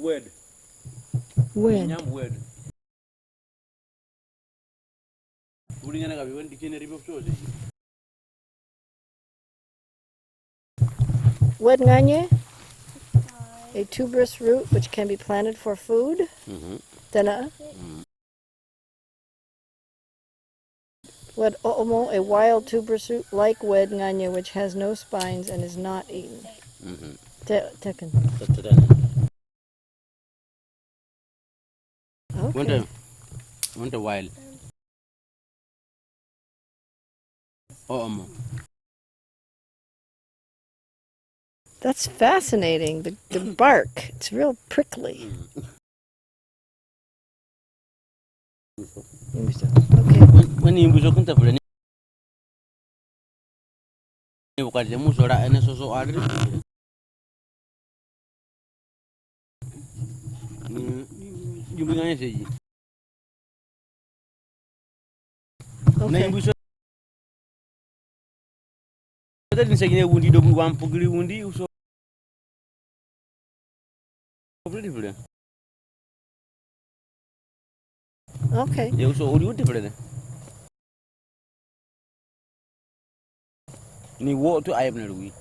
word. Word. Nyam word. Ulingana kabi when dictionary of shows. Word nganye, a tuberous root which can be planted for food. Then word qoqomo, a wild tuberous root like word nganye which has no spines and is not eaten. Tekken. Okay. Want a while. That's fascinating. The bark, it's real prickly. Okay. When you was open to you got the musora and so agri. You bring anything. Okay. Didn't say you would do one pugly woundy, so pretty. Okay. You also would different. You walk to I have no